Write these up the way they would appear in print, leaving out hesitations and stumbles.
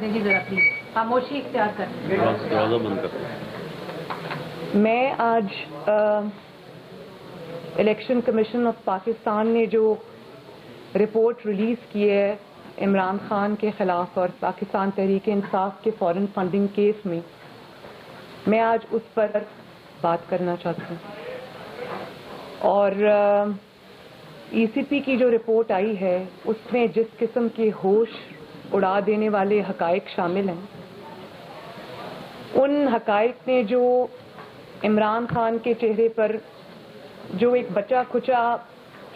دیں جی ذرا پلیز, خاموشی اختیار کریں. دروازہ بند کریں. میں آج الیکشن کمیشن آف پاکستان نے جو رپورٹ ریلیز کی ہے عمران خان کے خلاف اور پاکستان تحریک انصاف کے فورن فنڈنگ کیس میں آج اس پر بات کرنا چاہتی ہوں. اور ای سی پی کی جو رپورٹ آئی ہے اس میں جس قسم کے ہوش اڑا دینے والے حقائق شامل ہیں, ان حقائق نے جو عمران خان کے چہرے پر جو ایک بچا کھچا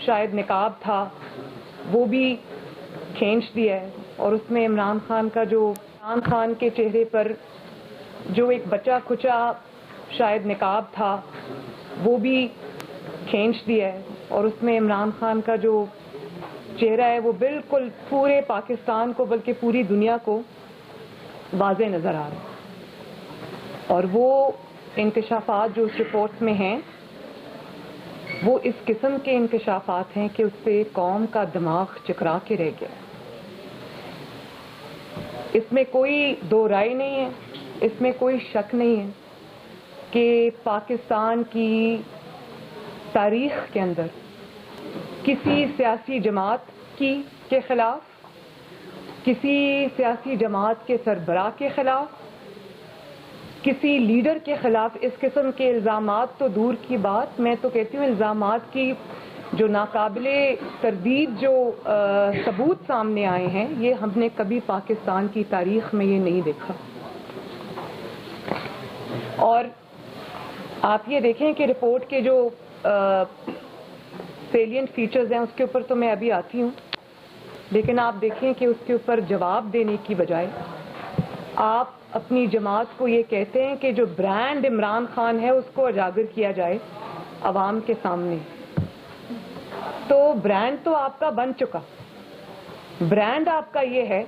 شاید نقاب تھا وہ بھی کھینچ دیا ہے, اور اس میں عمران خان کے چہرے پر جو ایک بچا کھچا شاید نقاب تھا وہ بھی کھینچ دیا ہے, اور اس میں عمران خان کا جو چہرہ ہے وہ بالکل پورے پاکستان کو بلکہ پوری دنیا کو واضح نظر آ رہا ہے. اور وہ انکشافات جو اس رپورٹ میں ہیں وہ اس قسم کے انکشافات ہیں کہ اس سے قوم کا دماغ چکرا کے رہ گیا. اس میں کوئی دو رائے نہیں ہے, اس میں کوئی شک نہیں ہے کہ پاکستان کی تاریخ کے اندر کسی سیاسی جماعت کے خلاف, کسی سیاسی جماعت کے سربراہ کے خلاف, کسی لیڈر کے خلاف اس قسم کے الزامات تو دور کی بات, میں تو کہتی ہوں الزامات کی جو ناقابل تردید جو ثبوت سامنے آئے ہیں یہ ہم نے کبھی پاکستان کی تاریخ میں یہ نہیں دیکھا. اور آپ یہ دیکھیں کہ رپورٹ کے جو سیلینٹ فیچرز ہیں اس کے اوپر تو میں ابھی آتی ہوں, لیکن آپ دیکھیں کہ اس کے اوپر جواب دینے کی بجائے آپ اپنی جماعت کو یہ کہتے ہیں کہ جو برانڈ عمران خان ہے اس کو اجاگر کیا جائے عوام کے سامنے. تو برانڈ تو آپ کا بن چکا, برانڈ آپ کا یہ ہے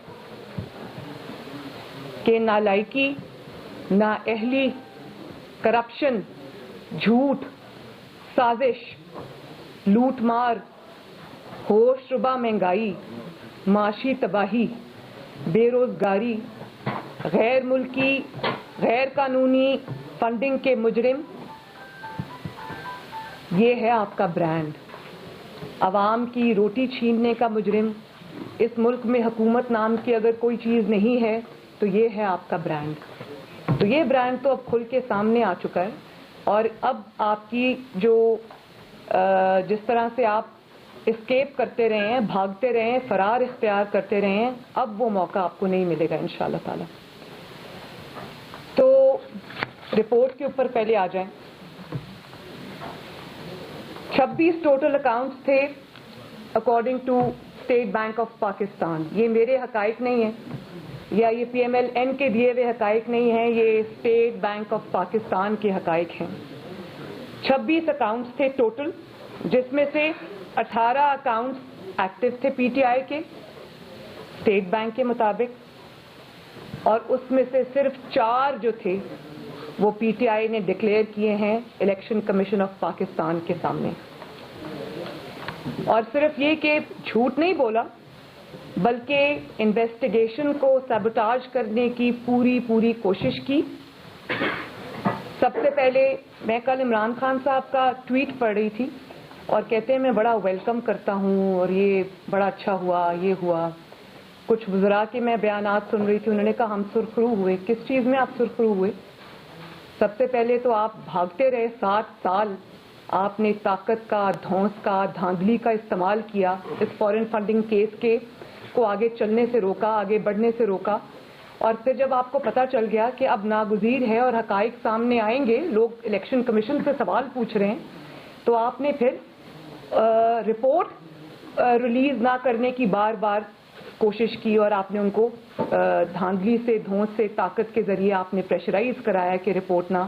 کہ نالائکی, نااہلی, کرپشن, جھوٹ, سازش, لوٹ مار, ہوش ربا مہنگائی, معاشی تباہی, بے روزگاری, غیر ملکی غیر قانونی فنڈنگ کے مجرم, یہ ہے آپ کا برانڈ. عوام کی روٹی چھیننے کا مجرم. اس ملک میں حکومت نام کی اگر کوئی چیز نہیں ہے تو یہ ہے آپ کا برانڈ. تو یہ برانڈ تو اب کھل کے سامنے آ چکا ہے, اور اب آپ کی جو جس طرح سے آپ اسکیپ کرتے رہے ہیں, بھاگتے رہے ہیں, فرار اختیار کرتے رہے ہیں, اب وہ موقع آپ کو نہیں ملے گا انشاءاللہ تعالی. تو رپورٹ کے اوپر پہلے آ جائیں. 26 ٹوٹل اکاؤنٹس تھے according to State Bank of Pakistan. یہ میرے حقائق نہیں ہیں یا یہ پی ایم ایل این کے دیے ہوئے حقائق نہیں ہیں, یہ اسٹیٹ بینک آف پاکستان کے حقائق ہیں. 26 اکاؤنٹس تھے ٹوٹل, جس میں سے 18 اکاؤنٹس ایکٹیو تھے پی ٹی آئی کے اسٹیٹ بینک کے مطابق, اور اس میں سے صرف 4 جو تھے وہ پی ٹی آئی نے ڈکلیئر کیے ہیں الیکشن کمیشن آف پاکستان کے سامنے. اور صرف یہ کہ جھوٹ نہیں بولا بلکہ انویسٹیگیشن کو سیبوٹاج کرنے کی پوری کوشش کی. سب سے پہلے میں کل عمران خان صاحب کا ٹویٹ پڑھ رہی تھی اور کہتے ہیں میں بڑا ویلکم کرتا ہوں اور یہ بڑا اچھا ہوا, یہ ہوا. کچھ وزراء کے میں بیانات سن رہی تھی, انہوں نے کہا ہم سرخرو ہوئے. کس چیز میں آپ سرخرو ہوئے؟ سب سے پہلے تو آپ بھاگتے رہے 7 سال, آپ نے طاقت کا, دھونس کا, دھاندلی کا استعمال کیا اس فورن فنڈنگ کیس کے کو آگے چلنے سے روکا, آگے بڑھنے سے روکا. اور پھر جب آپ کو پتہ چل گیا کہ اب ناگزیر ہے اور حقائق سامنے آئیں گے, لوگ الیکشن کمیشن سے سوال پوچھ رہے ہیں, تو آپ نے پھر رپورٹ ریلیز نہ کرنے کی بار کوشش کی, اور آپ نے ان کو دھاندلی سے, دھونس سے, طاقت کے ذریعے آپ نے پریشرائز کرایا کہ رپورٹ نہ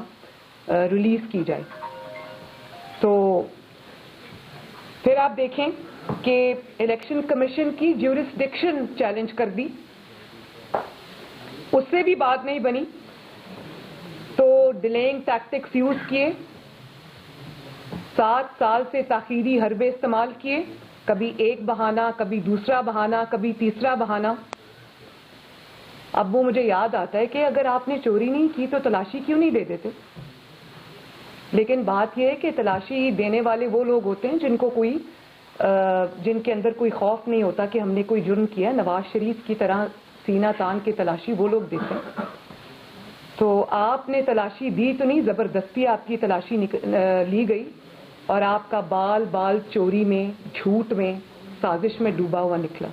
ریلیز کی جائے. تو پھر آپ دیکھیں کہ الیکشن کمیشن کی جیورسڈکشن چیلنج کر دی, اس سے بھی بات نہیں بنی, تو ڈیلیئنگ ٹیکٹکس یوز کیے, 7 سال سے تاخیری حربے استعمال کیے, کبھی ایک بہانہ, کبھی دوسرا بہانہ, کبھی تیسرا بہانہ. اب وہ مجھے یاد آتا ہے کہ اگر آپ نے چوری نہیں کی تو تلاشی کیوں نہیں دے دیتے؟ لیکن بات یہ ہے کہ تلاشی دینے والے وہ لوگ ہوتے ہیں جن کے اندر کوئی خوف نہیں ہوتا کہ ہم نے کوئی جرم کیا. نواز شریف کی طرح سینہ تان کے تلاشی وہ لوگ دیتے ہیں. تو آپ نے تلاشی دی تو نہیں, زبردستی آپ کی تلاشی لی گئی اور آپ کا بال چوری میں, جھوٹ میں, سازش میں ڈوبا ہوا نکلا.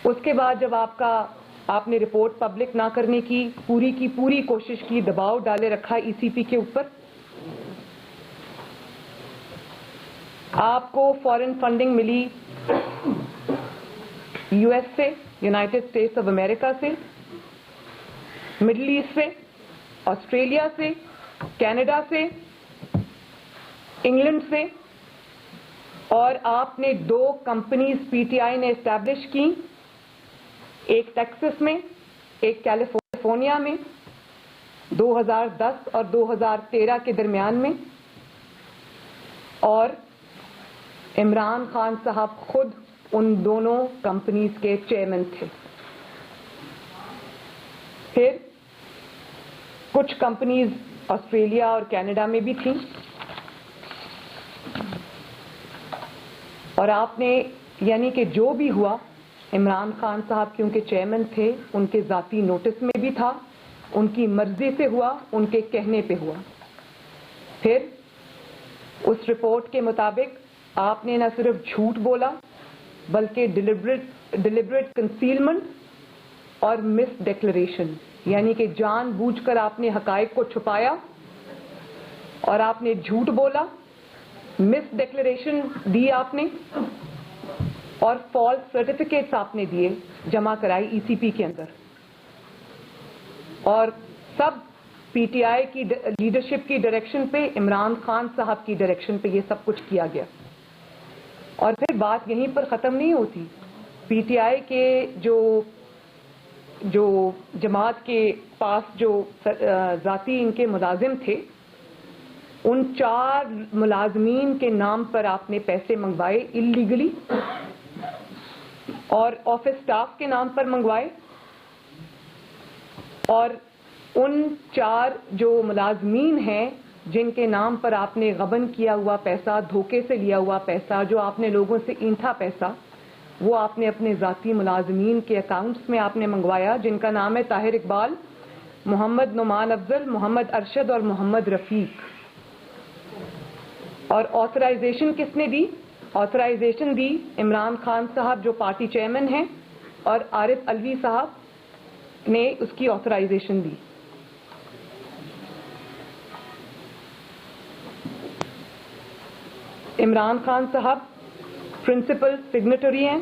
اس کے بعد جب آپ نے رپورٹ پبلک نہ کرنے کی پوری کوشش کی, دباؤ ڈالے رکھا ای سی پی کے اوپر, آپ کو فورن فنڈنگ ملی یو ایس سے, یونائٹڈ اسٹیٹس آف امریکہ سے, مڈل ایسٹ سے, آسٹریلیا سے, کینیڈا سے, انگلینڈ سے, اور آپ نے 2 کمپنیز پی ٹی آئی نے اسٹیبلش کی, ایک ٹیکسس میں, ایک کیلیفورنیا میں, 2010 اور 2013 کے درمیان میں, اور عمران خان صاحب خود ان دونوں کمپنیز کے چیئرمین تھے. پھر کچھ کمپنیز آسٹریلیا اور کینیڈا میں بھی تھیں, اور آپ نے یعنی کہ جو بھی ہوا, عمران خان صاحب کیونکہ چیئرمین تھے, ان کے ذاتی نوٹس میں بھی تھا, ان کی مرضی سے ہوا, ان کے کہنے پہ ہوا. پھر اس رپورٹ کے مطابق آپ نے نہ صرف جھوٹ بولا بلکہ ڈیلیبریٹ کنسیلمنٹ اور مس ڈیکلریشن, یعنی کہ جان بوجھ کر آپ نے حقائق کو چھپایا اور آپ نے جھوٹ بولا, مس ڈیکلریشن دی آپ نے, اور فالس سرٹیفکیٹس آپ نے دیے, جمع کرائی ای سی پی کے اندر. اور سب پی ٹی آئی کی لیڈرشپ کی ڈائریکشن پہ, عمران خان صاحب کی ڈائریکشن پہ یہ سب کچھ کیا گیا. اور پھر بات یہیں پر ختم نہیں ہوتی. پی ٹی آئی کے جو جماعت کے پاس جو ذاتی ان کے ملازم تھے, ان 4 ملازمین کے نام پر آپ نے پیسے منگوائے اللیگلی, اور آفس سٹاف کے نام پر منگوائے, اور ان 4 جو ملازمین ہیں جن کے نام پر آپ نے غبن کیا ہوا پیسہ, دھوکے سے لیا ہوا پیسہ, جو آپ نے لوگوں سے اینٹھا پیسہ, وہ آپ نے اپنے ذاتی ملازمین کے اکاؤنٹس میں آپ نے منگوایا, جن کا نام ہے طاہر اقبال, محمد نعمان افضل, محمد ارشد اور محمد رفیق. اور آتھرائزیشن کس نے دی؟ آتھرائزیشن دی عمران خان صاحب جو پارٹی چیئرمین ہیں, اور عارف الوی صاحب نے اس کی آتھرائزیشن دی. عمران خان صاحب پرنسپل سگنیٹری ہیں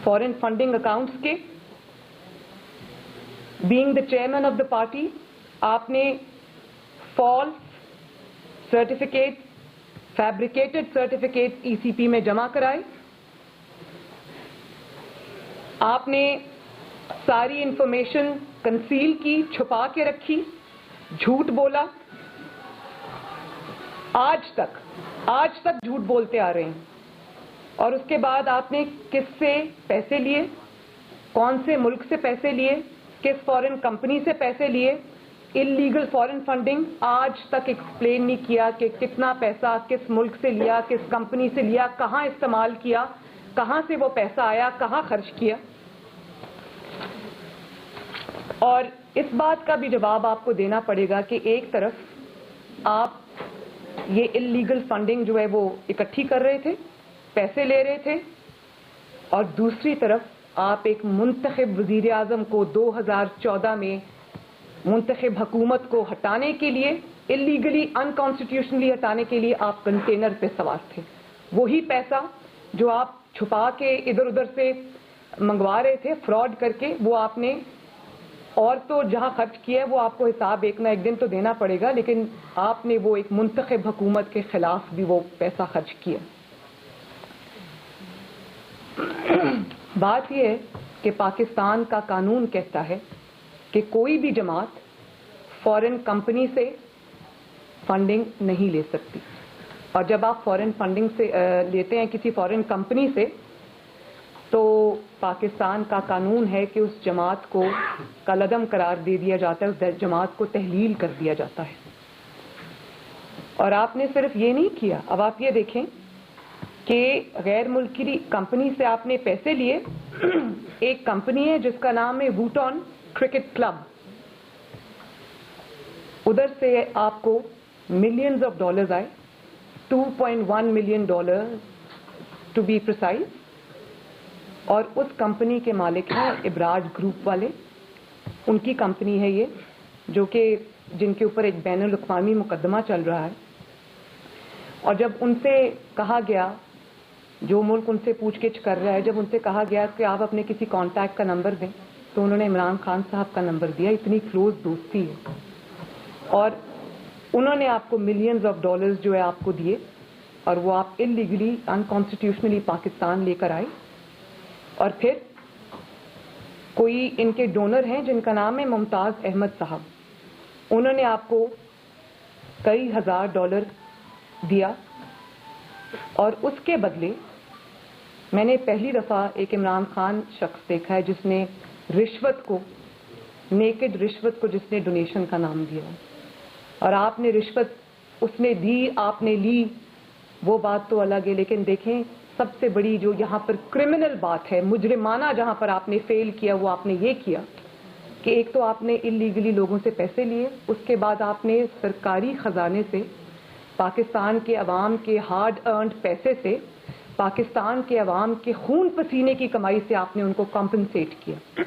فورن فنڈنگ اکاؤنٹس کے. Being the chairman of the party, آپ نے فالس سرٹیفکیٹ, فیبریکیٹڈ سرٹیفکیٹ ای سی پی میں جمع کرائے. آپ نے ساری انفارمیشن کنسیل کی, چھپا کے رکھی, جھوٹ بولا. آج تک جھوٹ بولتے آ رہے ہیں. اور اس کے بعد آپ نے کس سے پیسے لیے, کون سے ملک سے پیسے لیے, کس فورن کمپنی سے پیسے لیے, اللیگل فورن فنڈنگ آج تک ایکسپلین نہیں کیا کہ کتنا پیسہ کس ملک سے لیا, کس کمپنی سے لیا, کہاں استعمال کیا, کہاں سے وہ پیسہ آیا, کہاں خرچ کیا. اور اس بات کا بھی جواب آپ کو دینا پڑے گا کہ ایک طرف آپ یہ اللیگل فنڈنگ جو ہے وہ اکٹھی کر رہے تھے, پیسے لے رہے تھے, اور دوسری طرف آپ ایک منتخب وزیر اعظم کو 2014 میں منتخب حکومت کو ہٹانے کے لیے, اللیگلی انکانسٹیٹیوشنلی ہٹانے کے لیے آپ کنٹینر پہ سوار تھے. وہی پیسہ جو آپ چھپا کے ادھر ادھر سے منگوا رہے تھے فراڈ کر کے, وہ آپ نے, اور تو جہاں خرچ کیا ہے وہ آپ کو حساب ایک نہ ایک دن تو دینا پڑے گا, لیکن آپ نے وہ ایک منتخب حکومت کے خلاف بھی وہ پیسہ خرچ کیا. بات یہ ہے کہ پاکستان کا قانون کہتا ہے کہ کوئی بھی جماعت فورن کمپنی سے فنڈنگ نہیں لے سکتی. اور جب آپ فورن فنڈنگ سے لیتے ہیں کسی فورن کمپنی سے, تو پاکستان کا قانون ہے کہ اس جماعت کو کالعدم قرار دے دیا جاتا ہے، اس جماعت کو تحلیل کر دیا جاتا ہے. اور آپ نے صرف یہ نہیں کیا، اب آپ یہ دیکھیں کہ غیر ملکی کمپنی سے آپ نے پیسے لیے. ایک کمپنی ہے جس کا نام ہے ووٹون کرکٹ کلب، ادھر سے آپ کو ملینز آف ڈالرز آئے، $2.1 ملین ٹو بی پریسائز. اور اس کمپنی کے مالک ہیں ابراج گروپ والے، ان کی کمپنی ہے یہ، جو کہ جن کے اوپر ایک بین الاقوامی مقدمہ چل رہا ہے. اور جب ان سے کہا گیا، جو ملک ان سے پوچھ گچھ کر رہا ہے، جب ان سے کہا گیا کہ آپ اپنے کسی کانٹیکٹ کا نمبر دیں، تو انہوں نے عمران خان صاحب کا نمبر دیا. اتنی کلوز دوستی ہے. اور انہوں نے آپ کو ملینز آف ڈالرز جو ہے آپ کو دیے، اور وہ آپ انلیگلی انکانسٹیٹیوشنلی پاکستان لے کر آئے. اور پھر کوئی ان کے ڈونر ہیں جن کا نام ہے ممتاز احمد صاحب، انہوں نے آپ کو کئی ہزار ڈالر دیا. اور اس کے بدلے میں نے پہلی دفعہ ایک عمران خان شخص دیکھا ہے جس نے رشوت کو، نیکڈ رشوت کو جس نے ڈونیشن کا نام دیا. اور آپ نے رشوت اس نے دی، آپ نے لی، وہ بات تو الگ ہے. لیکن دیکھیں سب سے بڑی جو یہاں پر کرمنل بات ہے، مجرمانہ جہاں پر آپ نے فیل کیا، وہ آپ نے یہ کیا کہ ایک تو آپ نے انلیگلی لوگوں سے پیسے لیے، اس کے بعد آپ نے سرکاری خزانے سے، پاکستان کے عوام کے ہارڈ ارنڈ پیسے سے، پاکستان کے عوام کے خون پسینے کی کمائی سے آپ نے ان کو کمپنسیٹ کیا.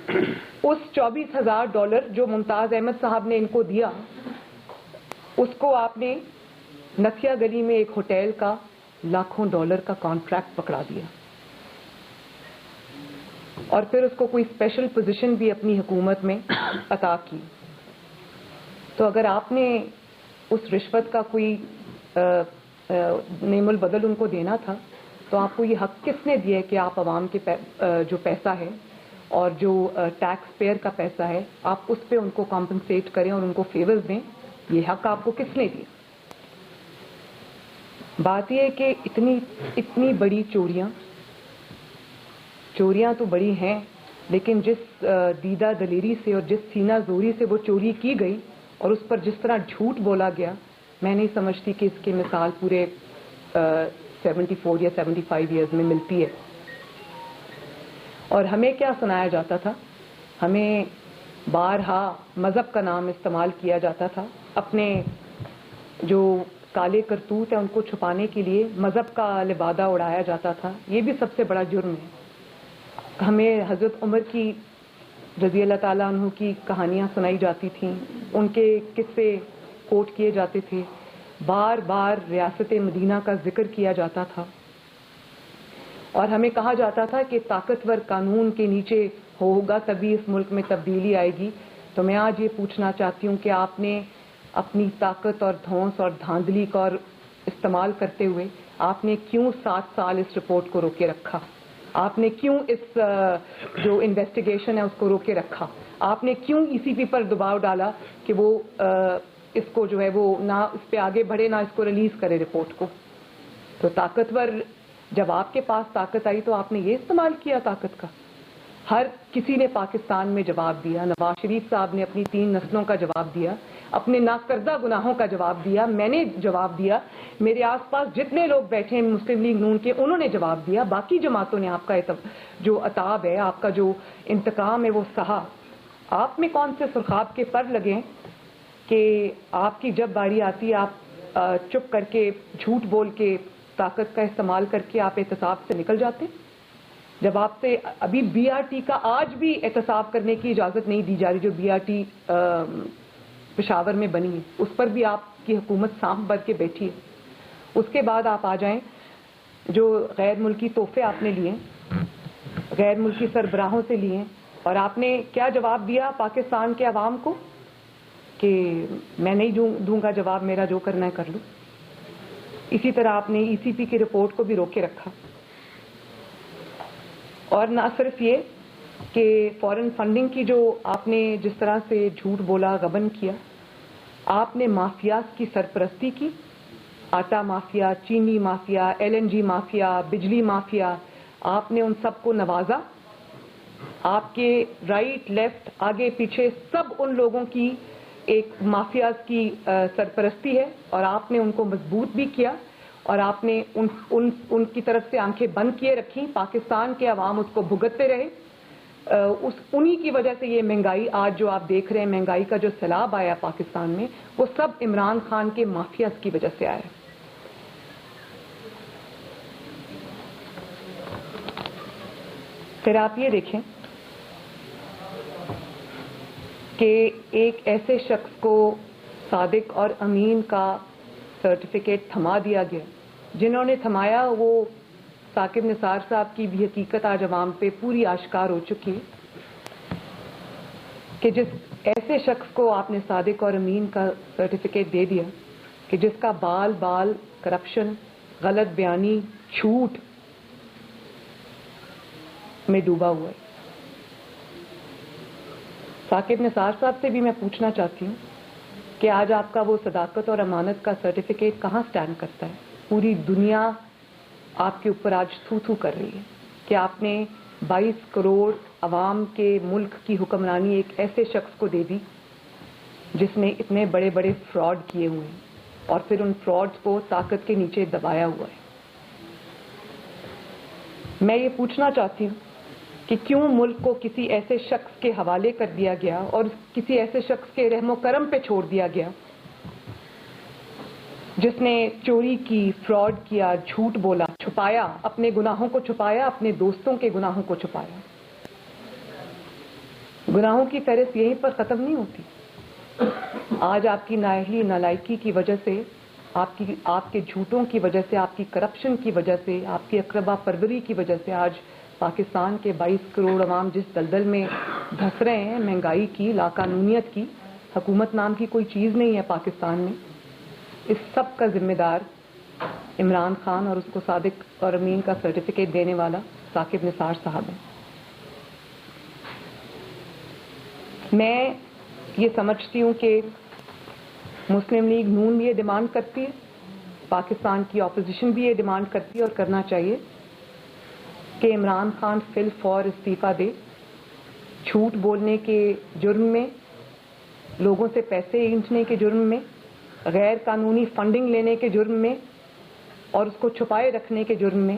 اس $24,000 جو ممتاز احمد صاحب نے ان کو دیا، اس کو آپ نے نتھیا گلی میں ایک ہوٹل کا لاکھوں ڈالر کا کانٹریکٹ پکڑا دیا. اور پھر اس کو کوئی اسپیشل پوزیشن بھی اپنی حکومت میں عطا کی. تو اگر آپ نے اس رشوت کا کوئی نعم البدل ان کو دینا تھا، تو آپ کو یہ حق کس نے دیا ہے کہ آپ عوام کے جو پیسہ ہے اور جو ٹیکس پیئر کا پیسہ ہے، آپ اس پہ ان کو کمپنسیٹ کریں اور ان کو فیورز دیں؟ یہ حق آپ کو کس نے دیا؟ بات یہ ہے کہ اتنی بڑی چوریاں تو بڑی ہیں، لیکن جس دیدہ دلیری سے اور جس سینہ زوری سے وہ چوری کی گئی اور اس پر جس طرح جھوٹ بولا گیا، میں نہیں سمجھتی کہ اس کی مثال پورے 74 یا 75 ایئرز میں ملتی ہے. اور ہمیں کیا سنایا جاتا تھا؟ ہمیں بارہا مذہب کا نام استعمال کیا جاتا تھا، اپنے جو کالے کرتوت ہیں ان کو چھپانے کے لیے مذہب کا لبادہ اڑایا جاتا تھا. یہ بھی سب سے بڑا جرم ہے. ہمیں حضرت عمر کی رضی اللہ تعالیٰ عنہ کی کہانیاں سنائی جاتی تھیں، ان کے قصے کوٹ کیے جاتے تھے، بار بار ریاست مدینہ کا ذکر کیا جاتا تھا. اور ہمیں کہا جاتا تھا کہ طاقتور قانون کے نیچے ہوگا تبھی اس ملک میں تبدیلی آئے گی. تو میں آج یہ پوچھنا چاہتی ہوں کہ آپ نے اپنی طاقت اور دھونس اور دھاندلی کا استعمال کرتے ہوئے آپ نے کیوں 7 سال اس رپورٹ کو روکے رکھا؟ آپ نے کیوں اس جو انویسٹیگیشن ہے اس کو روکے رکھا؟ آپ نے کیوں ECP پر دباؤ ڈالا کہ وہ اس کو جو ہے وہ نہ اس پہ آگے بڑھے، نہ اس کو ریلیز کرے رپورٹ کو؟ تو طاقتور، جب آپ کے پاس طاقت آئی تو آپ نے یہ استعمال کیا طاقت کا. ہر کسی نے پاکستان میں جواب دیا. نواز شریف صاحب نے اپنی 3 نسلوں کا جواب دیا، اپنے ناکردہ گناہوں کا جواب دیا، میں نے جواب دیا، میرے آس پاس جتنے لوگ بیٹھے ہیں مسلم لیگ نون کے انہوں نے جواب دیا، باقی جماعتوں نے آپ کا جو عتاب ہے، آپ کا جو انتقام ہے وہ سہا. آپ میں کون سے سرخاب کے پر لگے کہ آپ کی جب باری آتی آپ چپ کر کے جھوٹ بول کے طاقت کا استعمال کر کے آپ احتساب سے نکل جاتے؟ جب آپ سے ابھی BRT کا آج بھی احتساب کرنے کی اجازت نہیں دی جا رہی، جو BRT پشاور میں بنی ہے، اس پر بھی آپ کی حکومت سانپ بھر کے بیٹھی ہے. اس کے بعد آپ آ جائیں، جو غیر ملکی تحفے آپ نے لیے، غیر ملکی سربراہوں سے لیے، اور آپ نے کیا جواب دیا پاکستان کے عوام کو کہ میں نہیں دوں گا جواب، میرا جو کرنا ہے کر لو. اسی طرح آپ نے ECP کی رپورٹ کو بھی روکے رکھا. اور نہ صرف یہ کہ فورن فنڈنگ کی جو آپ نے جس طرح سے جھوٹ بولا، غبن کیا، آپ نے مافیاز کی سرپرستی کی. آٹا مافیا، چینی مافیا، LNG مافیا، بجلی مافیا، آپ نے ان سب کو نوازا آپ کے رائٹ لیفٹ آگے پیچھے سب ان لوگوں کی ایک مافیاز کی سرپرستی ہے، اور آپ نے ان کو مضبوط بھی کیا، اور آپ نے ان کی طرف سے آنکھیں بند کیے رکھی. پاکستان کے عوام اس کو بھگتتے رہے. انہی کی وجہ سے یہ مہنگائی آج جو آپ دیکھ رہے ہیں، مہنگائی کا جو سیلاب آیا پاکستان میں، وہ سب عمران خان کے مافیاز کی وجہ سے آیا. پھر آپ یہ دیکھیں کہ ایک ایسے شخص کو صادق اور امین کا سرٹیفکیٹ تھما دیا گیا. جنہوں نے تھمایا وہ ثاقب نثار صاحب کی بھی حقیقت آج عوام پہ پوری آشکار ہو چکی ہے کہ جس ایسے شخص کو آپ نے صادق اور امین کا سرٹیفکیٹ دے دیا کہ جس کا بال بال کرپشن، غلط بیانی، جھوٹ میں ڈوبا ہوا ہے. ثاقب نثار صاحب سے بھی میں پوچھنا چاہتی ہوں کہ آج آپ کا وہ صداقت اور امانت کا سرٹیفکیٹ کہاں سٹینڈ کرتا ہے؟ پوری دنیا آپ کے اوپر آج تھو تھو کر رہی ہے کہ آپ نے 22 کروڑ عوام کے ملک کی حکمرانی ایک ایسے شخص کو دے دی جس نے اتنے بڑے بڑے فراڈ کیے ہوئے ہیں اور پھر ان فراڈز کو طاقت کے نیچے دبایا ہوا ہے. میں یہ پوچھنا چاہتی ہوں کہ کیوں ملک کو کسی ایسے شخص کے حوالے کر دیا گیا اور کسی ایسے شخص کے رحم و کرم پہ چھوڑ دیا گیا جس نے چوری کی، فراڈ کیا، جھوٹ بولا، چھپایا، اپنے گناہوں کو چھپایا، اپنے دوستوں کے گناہوں کو چھپایا. گناہوں کی فہرست یہیں پر ختم نہیں ہوتی. آج آپ کی نااہلی، نالائکی کی وجہ سے، آپ کے جھوٹوں کی وجہ سے، آپ کی کرپشن کی وجہ سے، آپ کی اقربا پروری کی وجہ سے آج پاکستان کے 22 کروڑ عوام جس دلدل میں دھس رہے ہیں، مہنگائی کی، لاقانونیت کی. حکومت نام کی کوئی چیز نہیں ہے پاکستان میں. اس سب کا ذمہ دار عمران خان اور اس کو صادق اور امین کا سرٹیفکیٹ دینے والا ثاقب نثار صاحب ہیں. میں یہ سمجھتی ہوں کہ مسلم لیگ نون بھی یہ ڈیمانڈ کرتی ہے، پاکستان کی اپوزیشن بھی یہ ڈیمانڈ کرتی ہے اور کرنا چاہیے کہ عمران خان فی الفور استعفیٰ دے. جھوٹ بولنے کے جرم میں، لوگوں سے پیسے اینٹھنے کے جرم میں، غیر قانونی فنڈنگ لینے کے جرم میں اور اس کو چھپائے رکھنے کے جرم میں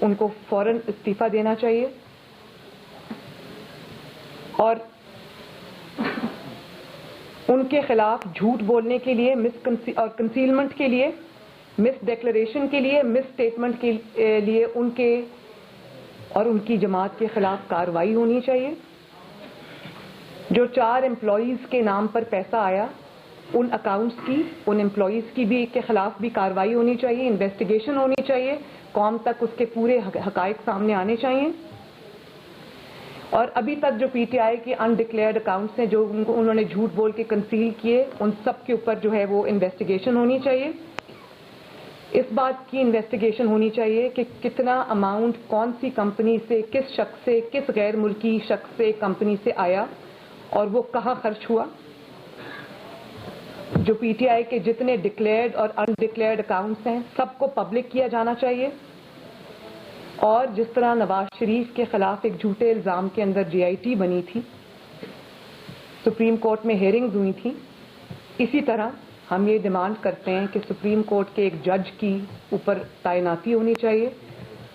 ان کو فوراً استعفیٰ دینا چاہیے. اور ان کے خلاف جھوٹ بولنے کے لیے اور کنسیلمنٹ کے لیے، مس ڈیکلریشن کے لیے، مس اسٹیٹمنٹ کے لیے ان کے اور ان کی جماعت کے خلاف کارروائی ہونی چاہیے. جو 4 امپلائیز کے نام پر پیسہ آیا، ان اکاؤنٹس کی، ان امپلائیز کی بھی کے خلاف بھی کارروائی ہونی چاہیے، انویسٹیگیشن ہونی چاہیے، قوم تک اس کے پورے حقائق سامنے آنے چاہیے. اور ابھی تک جو پی ٹی آئی کے انڈکلیئرڈ اکاؤنٹس ہیں جو انہوں نے جھوٹ بول کے کنسیل کیے، ان سب کے اوپر جو ہے وہ انویسٹیگیشن ہونی چاہیے. اس بات کی انویسٹیگیشن ہونی چاہیے کہ کتنا اماؤنٹ کون سی کمپنی سے، کس شخص سے، کس غیر ملکی شخص سے کمپنی سے آیا اور وہ کہاں خرچ ہوا. جو پی ٹی آئی کے جتنے ڈکلیئرڈ اور انڈکلیئرڈ اکاؤنٹس ہیں سب کو پبلک کیا جانا چاہیے. اور جس طرح نواز شریف کے خلاف ایک جھوٹے الزام کے اندر جے آئی ٹی بنی تھی، سپریم کورٹ میں ہیئرنگز ہوئی تھیں، اسی طرح ہم یہ ڈیمانڈ کرتے ہیں کہ سپریم کورٹ کے ایک جج کی اوپر تعیناتی ہونی چاہیے.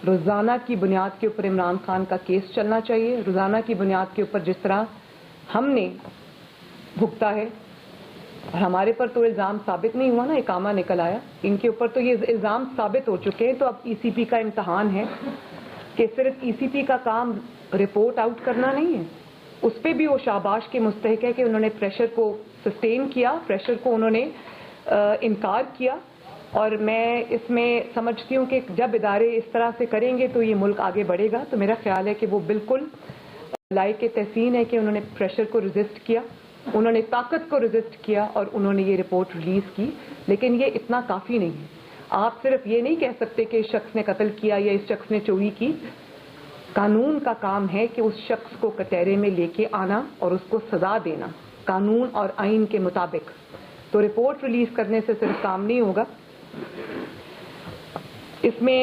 روزانہ کی بنیاد کے اوپر عمران خان کا کیس چلنا چاہیے. روزانہ کی بنیاد کے اوپر جس طرح ہم نے بھگتا ہے، اور ہمارے پر تو الزام ثابت نہیں ہوا نا، اقامہ نکل آیا، ان کے اوپر تو یہ الزام ثابت ہو چکے ہیں. تو اب ای سی پی کا امتحان ہے کہ صرف ای سی پی کا کام رپورٹ آؤٹ کرنا نہیں ہے، اس پہ بھی وہ شاباش کے مستحق ہے کہ انہوں نے پریشر کو سسٹین کیا، پریشر کو انہوں نے انکار کیا. اور میں اس میں سمجھتی ہوں کہ جب ادارے اس طرح سے کریں گے تو یہ ملک آگے بڑھے گا. تو میرا خیال ہے کہ وہ بالکل لائق تحسین ہے کہ انہوں نے پریشر کو ریزسٹ کیا، انہوں نے طاقت کو ریزسٹ کیا اور انہوں نے یہ رپورٹ ریلیز کی. لیکن یہ اتنا کافی نہیں ہے. آپ صرف یہ نہیں کہہ سکتے کہ اس شخص نے قتل کیا یا اس شخص نے چوری کی. قانون کا کام ہے کہ اس شخص کو کٹہرے میں لے کے آنا اور اس کو سزا دینا قانون اور آئین کے مطابق. تو رپورٹ ریلیز کرنے سے صرف کام نہیں ہوگا. اس میں